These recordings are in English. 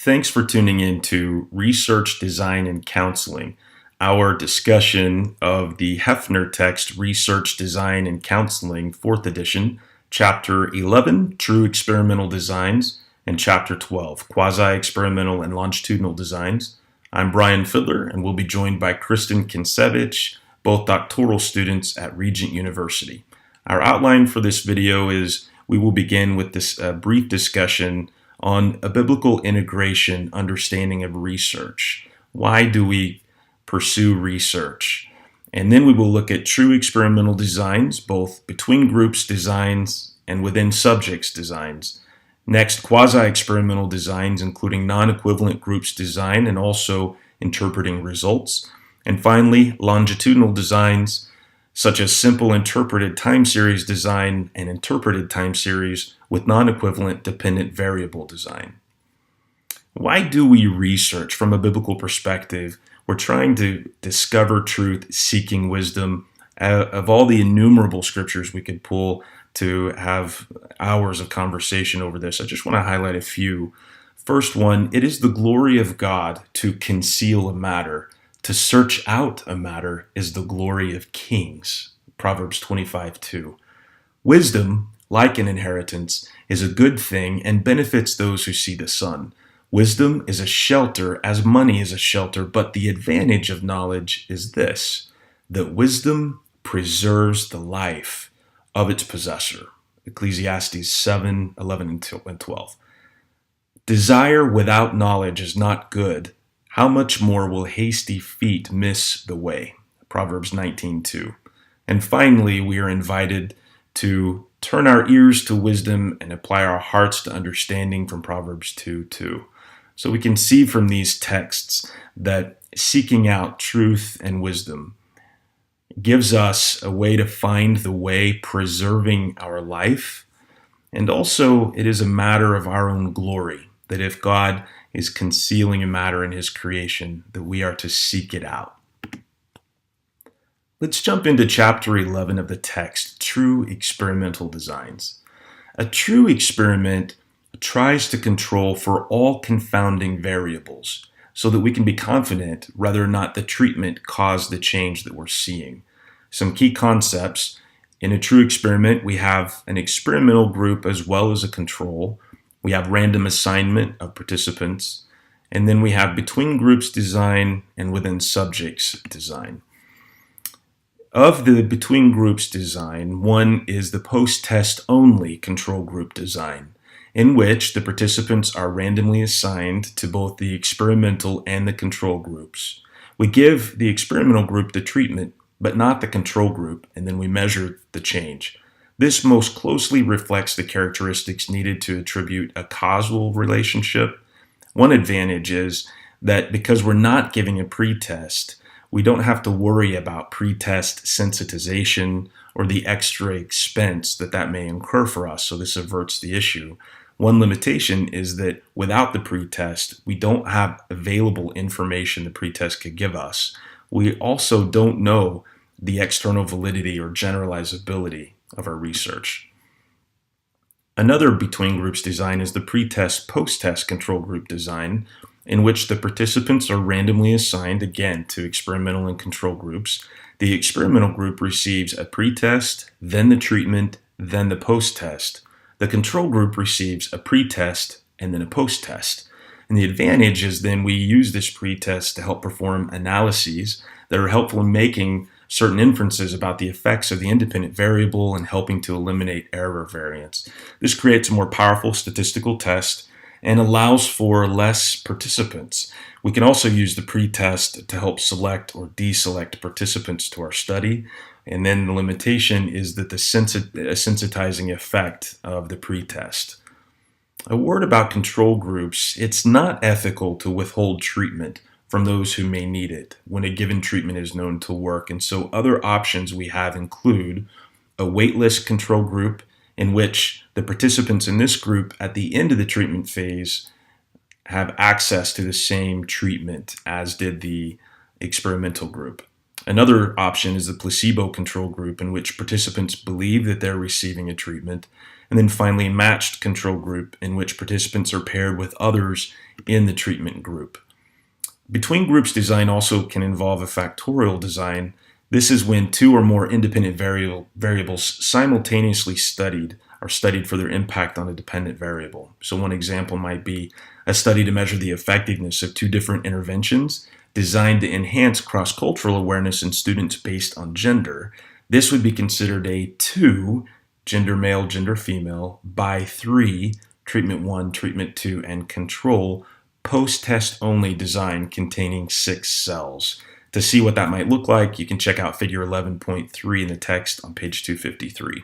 Thanks for tuning in to Research, Design, and Counseling, our discussion of the Heffner text Research, Design, and Counseling, 4th edition, Chapter 11, True Experimental Designs, and Chapter 12, Quasi-Experimental and Longitudinal Designs. I'm Brian Fiddler, and we'll be joined by Kristen Kinsevich, both doctoral students at Regent University. Our outline for this video is we will begin with this brief discussion on a biblical integration understanding of research. Why do we pursue research? And then we will look at true experimental designs, both between groups designs and within subjects designs. Next, quasi-experimental designs, including non-equivalent groups design and also interpreting results. And finally, longitudinal designs, such as simple interpreted time series design and interpreted time series with non-equivalent dependent variable design. Why do we research from a biblical perspective? We're trying to discover truth, seeking wisdom. Of all the innumerable scriptures we could pull to have hours of conversation over this, I just want to highlight a few. First one, it is the glory of God to conceal a matter. To search out a matter is the glory of kings. Proverbs 25:2. Wisdom, like an inheritance, is a good thing and benefits those who see the sun. Wisdom is a shelter as money is a shelter, but the advantage of knowledge is this, that wisdom preserves the life of its possessor. Ecclesiastes 7:11 and 12. Desire without knowledge is not good. How much more will hasty feet miss the way? Proverbs 19:2. And finally, we are invited to turn our ears to wisdom and apply our hearts to understanding from Proverbs 2:2. So we can see from these texts that seeking out truth and wisdom gives us a way to find the way, preserving our life. And also, it is a matter of our own glory, that if God is concealing a matter in his creation, that we are to seek it out. Let's jump into chapter 11 of the text, True Experimental Designs. A true experiment tries to control for all confounding variables so that we can be confident whether or not the treatment caused the change that we're seeing. Some key concepts. In a true experiment, we have an experimental group as well as a control. We have random assignment of participants, and then we have between groups design and within subjects design. Of the between groups design, one is the post-test only control group design, in which the participants are randomly assigned to both the experimental and the control groups. We give the experimental group the treatment, but not the control group, and then we measure the change. This most closely reflects the characteristics needed to attribute a causal relationship. One advantage is that because we're not giving a pretest, we don't have to worry about pretest sensitization or the extra expense that may incur for us, so this averts the issue. One limitation is that without the pretest, we don't have available information the pretest could give us. We also don't know the external validity or generalizability of our research. Another between groups design is the pretest post-test control group design, in which the participants are randomly assigned again to experimental and control groups. The experimental group receives a pretest, then the treatment, then the post-test. The control group receives a pretest and then a post-test. And the advantage is then we use this pretest to help perform analyses that are helpful in making certain inferences about the effects of the independent variable and helping to eliminate error variance. This creates a more powerful statistical test and allows for less participants. We can also use the pretest to help select or deselect participants to our study. And then the limitation is that the sensitizing effect of the pretest. A word about control groups. It's not ethical to withhold treatment from those who may need it when a given treatment is known to work. And so other options we have include a waitlist control group in which the participants in this group at the end of the treatment phase have access to the same treatment as did the experimental group. Another option is the placebo control group in which participants believe that they're receiving a treatment. And then finally, matched control group, in which participants are paired with others in the treatment group. Between groups design also can involve a factorial design. This is when two or more independent variables simultaneously are studied for their impact on a dependent variable. So one example might be a study to measure the effectiveness of two different interventions designed to enhance cross-cultural awareness in students based on gender. This would be considered a 2, gender male, gender female, by 3, treatment 1, treatment 2, and control, post-test only design containing 6 cells. To see what that might look like, you can check out figure 11.3 in the text on page 253.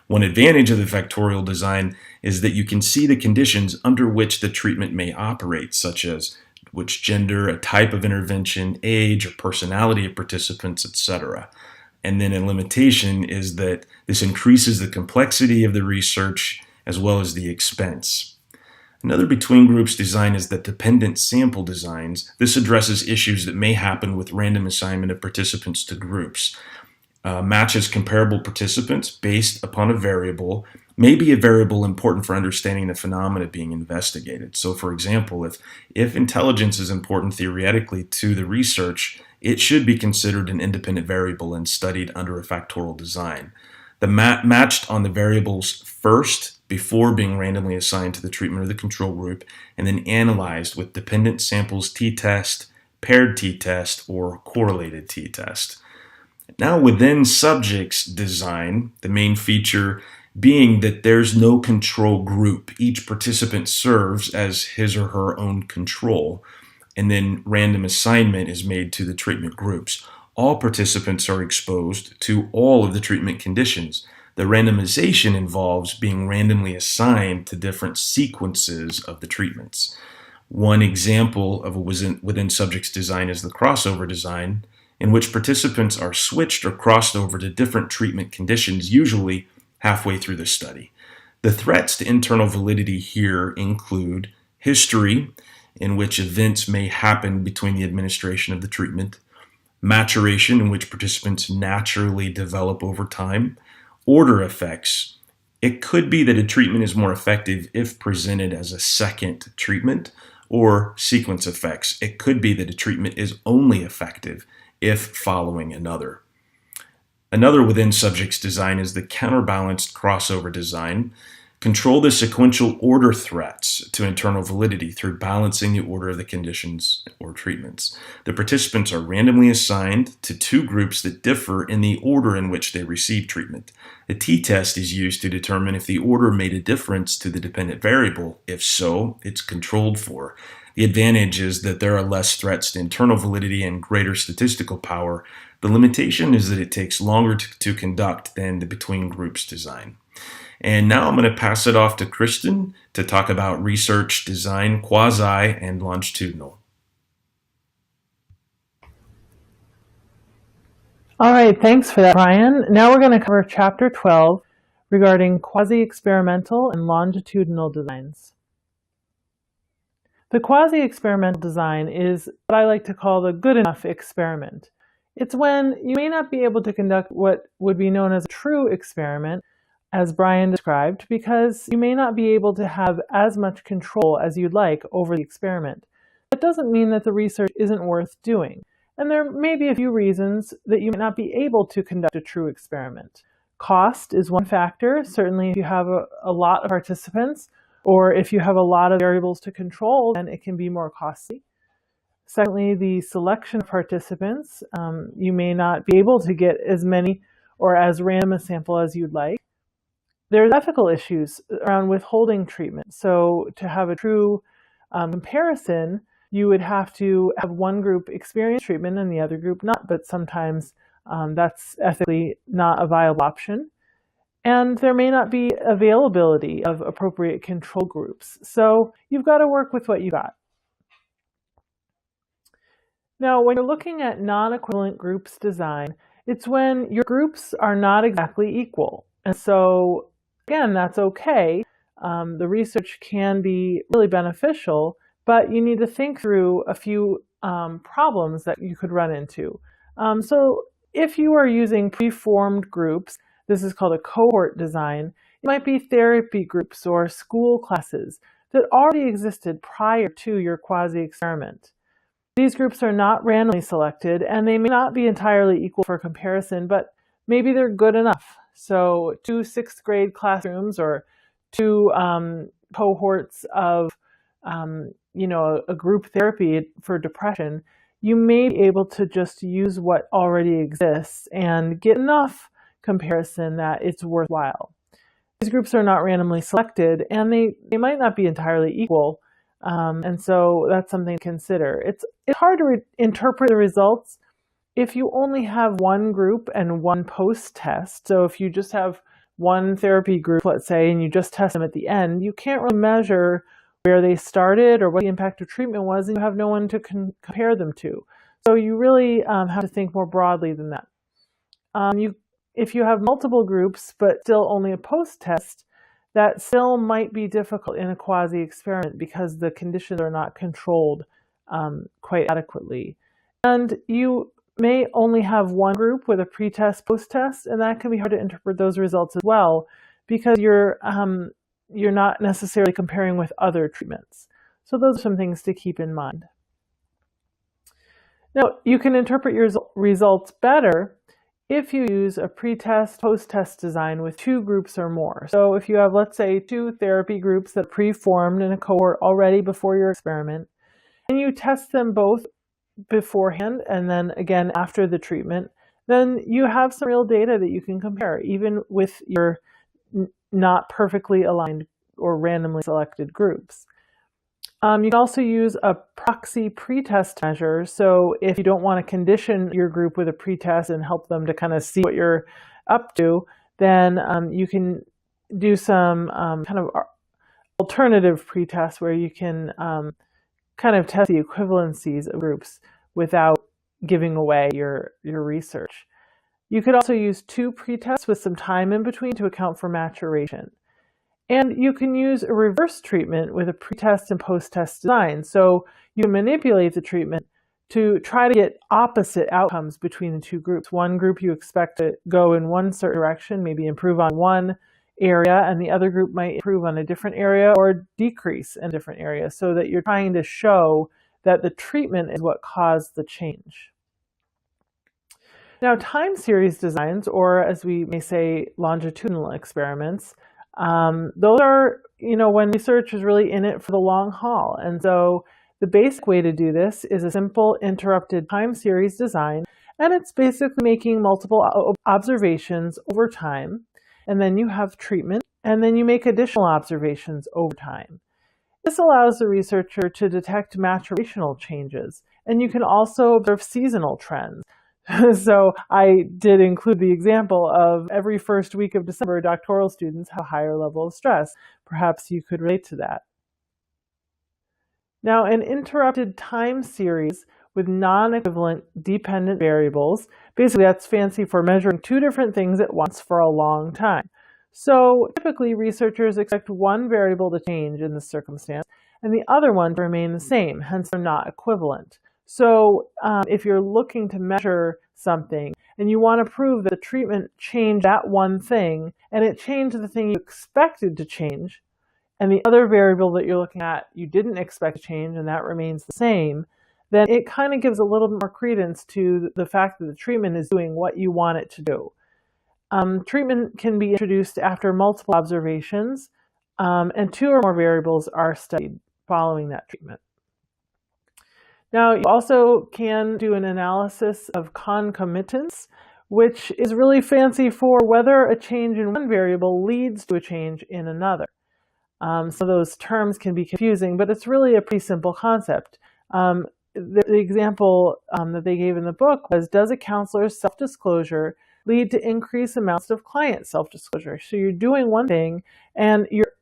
One advantage of the factorial design is that you can see the conditions under which the treatment may operate, such as which gender, a type of intervention, age, or personality of participants, etc. And then a limitation is that this increases the complexity of the research as well as the expense. Another between groups design is the dependent sample designs. This addresses issues that may happen with random assignment of participants to groups. Matches comparable participants based upon a variable may be a variable important for understanding the phenomena being investigated. So for example, if intelligence is important theoretically to the research, it should be considered an independent variable and studied under a factorial design. The matched on the variables first before being randomly assigned to the treatment or the control group, and then analyzed with dependent samples t-test, paired t-test, or correlated t-test. Now within subjects design, the main feature being that there's no control group. Each participant serves as his or her own control, and then random assignment is made to the treatment groups. All participants are exposed to all of the treatment conditions. The randomization involves being randomly assigned to different sequences of the treatments. One example of a within subjects design is the crossover design, in which participants are switched or crossed over to different treatment conditions, usually halfway through the study. The threats to internal validity here include history, in which events may happen between the administration of the treatment, maturation, in which participants naturally develop over time, order effects. It could be that a treatment is more effective if presented as a second treatment, or sequence effects. It could be that a treatment is only effective if following another. Another within subjects design is the counterbalanced crossover design. Control the sequential order threats to internal validity through balancing the order of the conditions or treatments. The participants are randomly assigned to two groups that differ in the order in which they receive treatment. A t-test is used to determine if the order made a difference to the dependent variable. If so, it's controlled for. The advantage is that there are less threats to internal validity and greater statistical power. The limitation is that it takes longer to conduct than the between groups design. And now I'm going to pass it off to Kristen to talk about research design, quasi, and longitudinal. All right, thanks for that, Brian. Now we're going to cover Chapter 12 regarding quasi-experimental and longitudinal designs. The quasi-experimental design is what I like to call the good enough experiment. It's when you may not be able to conduct what would be known as a true experiment, as Brian described, because you may not be able to have as much control as you'd like over the experiment. That doesn't mean that the research isn't worth doing. And there may be a few reasons that you might not be able to conduct a true experiment. Cost is one factor. Certainly if you have a lot of participants, or if you have a lot of variables to control, then it can be more costly. Secondly, the selection of participants. You may not be able to get as many or as random a sample as you'd like. There's ethical issues around withholding treatment. So to have a true comparison, you would have to have one group experience treatment and the other group not, but sometimes that's ethically not a viable option. And there may not be availability of appropriate control groups. So you've got to work with what you got. Now, when you're looking at non-equivalent groups design, it's when your groups are not exactly equal. And so, again, that's okay. The research can be really beneficial, but you need to think through a few problems that you could run into. So if you are using preformed groups, this is called a cohort design. It might be therapy groups or school classes that already existed prior to your quasi-experiment. These groups are not randomly selected, and they may not be entirely equal for comparison, but maybe they're good enough. So 2 sixth grade classrooms or 2 cohorts of a group therapy for depression, you may be able to just use what already exists and get enough comparison that it's worthwhile. These groups are not randomly selected, and they might not be entirely equal, and so that's something to consider. It's hard to interpret the results if you only have one group and one post-test. So if you just have one therapy group, let's say, and you just test them at the end, you can't really measure where they started or what the impact of treatment was, and you have no one to compare them to. So you really have to think more broadly than that. If you have multiple groups but still only a post-test, that still might be difficult in a quasi-experiment because the conditions are not controlled quite adequately. And you may only have one group with a pre-test, post-test, and that can be hard to interpret those results as well because you're not necessarily comparing with other treatments. So those are some things to keep in mind. Now, you can interpret your results better if you use a pre-test, post-test design with 2 groups or more. So if you have, let's say, 2 therapy groups that pre-formed in a cohort already before your experiment, and you test them both beforehand and then again after the treatment, then you have some real data that you can compare, even with your not perfectly aligned or randomly selected groups. You can also use a proxy pretest measure. So if you don't want to condition your group with a pretest and help them to kind of see what you're up to, then you can do some kind of alternative pretest where you can kind of test the equivalencies of groups without giving away your research. You could also use 2 pretests with some time in between to account for maturation. And you can use a reverse treatment with a pretest and post-test design. So you can manipulate the treatment to try to get opposite outcomes between the 2 groups. One group you expect to go in one certain direction, maybe improve on one area, and the other group might improve on a different area or decrease in a different area, so that you're trying to show that the treatment is what caused the change. Now, time series designs, or as we may say, longitudinal experiments, those are, when research is really in it for the long haul. And so the basic way to do this is a simple interrupted time series design, and it's basically making multiple observations over time, and then you have treatment, and then you make additional observations over time. This allows the researcher to detect maturational changes, and you can also observe seasonal trends. So I did include the example of every first week of December, doctoral students have a higher level of stress. Perhaps you could relate to that. Now, an interrupted time series with non-equivalent dependent variables, basically that's fancy for measuring 2 different things at once for a long time. So typically researchers expect one variable to change in this circumstance and the other one to remain the same, hence they're not equivalent. So if you're looking to measure something and you want to prove that the treatment changed that one thing and it changed the thing you expected to change, and the other variable that you're looking at you didn't expect to change and that remains the same, then it kind of gives a little bit more credence to the fact that the treatment is doing what you want it to do. Treatment can be introduced after multiple observations, and 2 or more variables are studied following that treatment. Now, you also can do an analysis of concomitance, which is really fancy for whether a change in one variable leads to a change in another. So those terms can be confusing, but it's really a pretty simple concept. The example that they gave in the book was, does a counselor's self-disclosure lead to increased amounts of client self-disclosure? So you're doing one thing and you're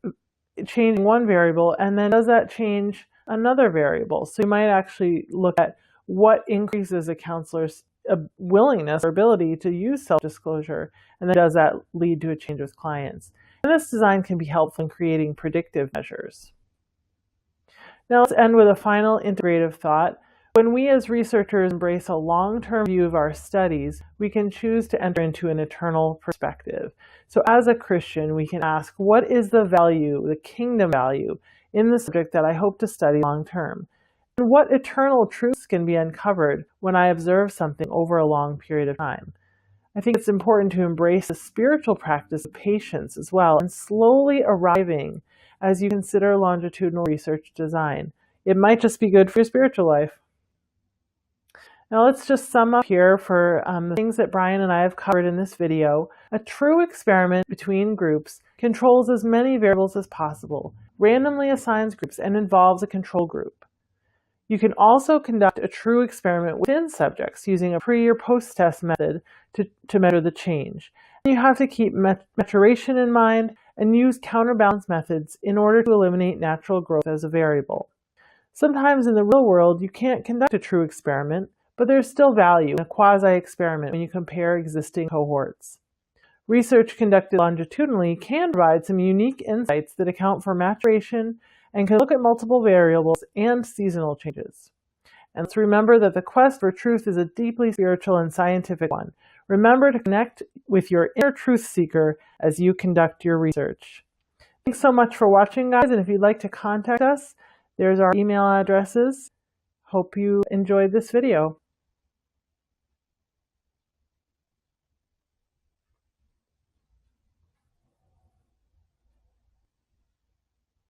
changing one variable, and then does that change another variable? So you might actually look at what increases a counselor's willingness or ability to use self-disclosure, and then does that lead to a change with clients? And this design can be helpful in creating predictive measures. Now let's end with a final integrative thought. When we as researchers embrace a long-term view of our studies, we can choose to enter into an eternal perspective. So as a Christian, we can ask, what is the value, the kingdom value, in the subject that I hope to study long term? And what eternal truths can be uncovered when I observe something over a long period of time? I think it's important to embrace the spiritual practice of patience as well, and slowly arriving as you consider longitudinal research design. It might just be good for your spiritual life. Now let's just sum up here for the things that Brian and I have covered in this video. A true experiment between groups controls as many variables as possible, randomly assigns groups, and involves a control group. You can also conduct a true experiment within subjects using a pre- or post-test method to measure the change. You have to keep maturation in mind and use counterbalance methods in order to eliminate natural growth as a variable. Sometimes in the real world, you can't conduct a true experiment, but there's still value in a quasi-experiment when you compare existing cohorts. Research conducted longitudinally can provide some unique insights that account for maturation and can look at multiple variables and seasonal changes. And let's remember that the quest for truth is a deeply spiritual and scientific one. Remember to connect with your inner truth seeker as you conduct your research. Thanks so much for watching, guys, and if you'd like to contact us, there's our email addresses. Hope you enjoyed this video.